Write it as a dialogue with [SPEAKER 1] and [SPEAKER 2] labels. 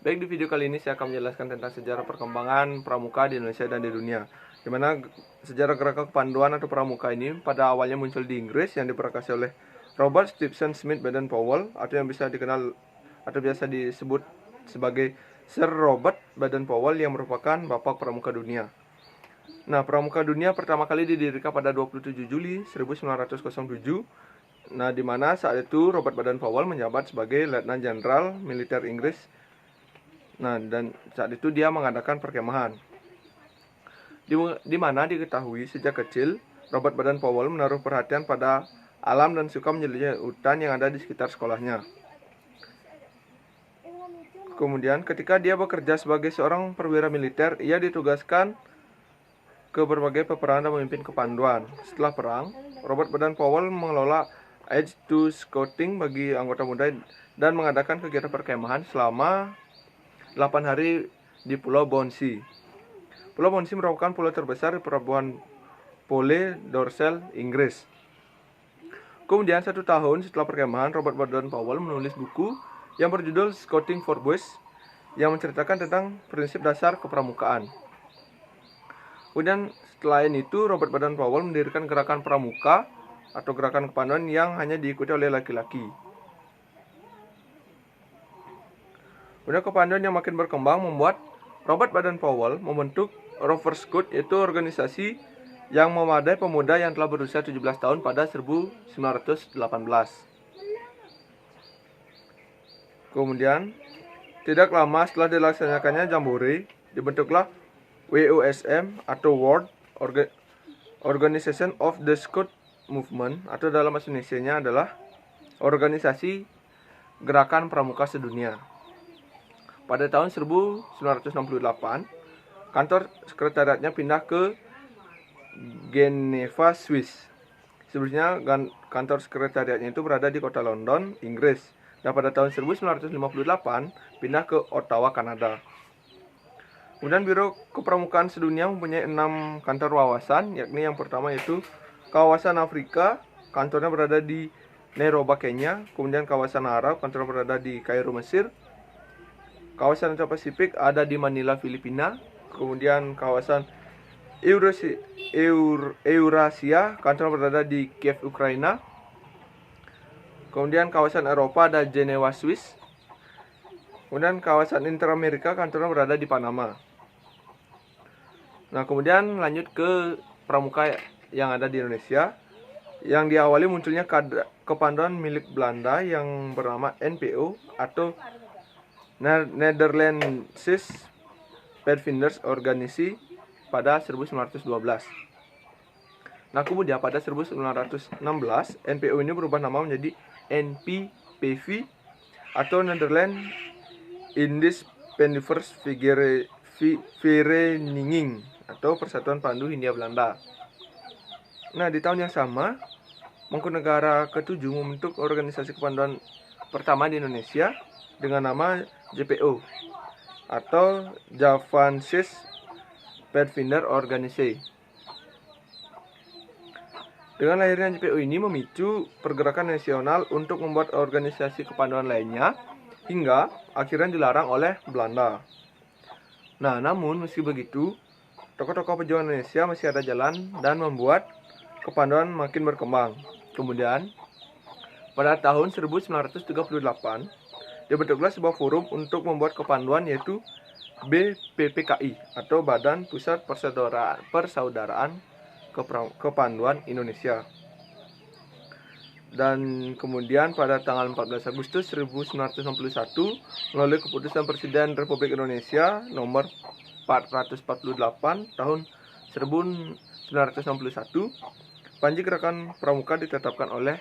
[SPEAKER 1] Baik, di video kali ini saya akan menjelaskan tentang sejarah perkembangan pramuka di Indonesia dan di dunia. Di mana sejarah gerakan kepanduan atau pramuka ini pada awalnya muncul di Inggris yang diperakasi oleh Robert Stephen Smith Baden-Powell atau yang bisa dikenal atau biasa disebut sebagai Sir Robert Baden-Powell yang merupakan bapak pramuka dunia. Nah, pramuka dunia pertama kali didirikan pada 27 Juli 1907. Nah, di mana saat itu Robert Baden-Powell menjabat sebagai Letnan Jenderal Militer Inggris. Nah, dan saat itu dia mengadakan perkemahan. Di mana diketahui sejak kecil Robert Baden-Powell menaruh perhatian pada alam dan suka menjelajahi hutan yang ada di sekitar sekolahnya. Kemudian ketika dia bekerja sebagai seorang perwira militer, ia ditugaskan ke berbagai peperangan dan memimpin kepanduan. Setelah perang, Robert Baden-Powell mengelola Age to Scouting bagi anggota muda dan mengadakan kegiatan perkemahan selama 8 hari di Pulau Bonsey. Pulau Bonsey merupakan pulau terbesar di pelabuhan Pole Dorsal, Inggris. Kemudian 1 tahun setelah perkemahan, Robert Baden-Powell menulis buku yang berjudul Scouting for Boys yang menceritakan tentang prinsip dasar kepramukaan. Kemudian selain itu, Robert Baden-Powell mendirikan gerakan pramuka atau gerakan kepanduan yang hanya diikuti oleh laki-laki. Kemudian kepanduan yang makin berkembang membuat Robert Baden-Powell membentuk Rover Scout, yaitu organisasi yang memadai pemuda yang telah berusia 17 tahun pada 1918. Kemudian, tidak lama setelah dilaksanakannya Jambore, dibentuklah WOSM atau World Organization of the Scout Movement, atau dalam bahasa Indonesianya adalah Organisasi Gerakan Pramuka Sedunia. Pada tahun 1968, kantor sekretariatnya pindah ke Geneva, Swiss. Sebelumnya kantor sekretariatnya itu berada di kota London, Inggris. Dan pada tahun 1958 pindah ke Ottawa, Kanada. Kemudian Biro Kepramukaan Sedunia mempunyai 6 kantor wawasan, yakni yang pertama yaitu kawasan Afrika, kantornya berada di Nairobi, Kenya. Kemudian kawasan Arab, kantornya berada di Kairo, Mesir. Kawasan Asia Pasifik ada di Manila, Filipina. Kemudian kawasan Eurasia, kantor berada di Kiev, Ukraina. Kemudian kawasan Eropa ada Jenewa, Swiss. Kemudian kawasan Interamerika, kantornya berada di Panama. Nah, kemudian lanjut ke pramuka yang ada di Indonesia, yang diawali munculnya kepanduan milik Belanda yang bernama NPO atau Nederlandse Padvinders Organisatie pada 1912. Nah, kemudian pada 1916 NPO ini berubah nama menjadi NPPV atau Nederland Indisch Pandoevers Vereniging atau Persatuan Pandu Hindia Belanda. Nah, di tahun yang sama, Mangkunegara ke-7 membentuk organisasi kepanduan pertama di Indonesia dengan nama JPO atau Javanese Padvinder Organisatie. Dengan lahirnya JPO ini memicu pergerakan nasional untuk membuat organisasi kepanduan lainnya hingga akhirnya dilarang oleh Belanda. Nah, namun meski begitu, tokoh-tokoh pejuang Indonesia masih ada jalan dan membuat kepanduan makin berkembang. Kemudian, pada tahun 1938, dibentuklah sebuah forum untuk membuat kepanduan yaitu BPPKI atau Badan Pusat Persaudaraan Kepanduan Indonesia. Dan kemudian pada tanggal 14 Agustus 1961 melalui keputusan Presiden Republik Indonesia nomor 448 tahun 1961, Panji Gerakan Pramuka ditetapkan oleh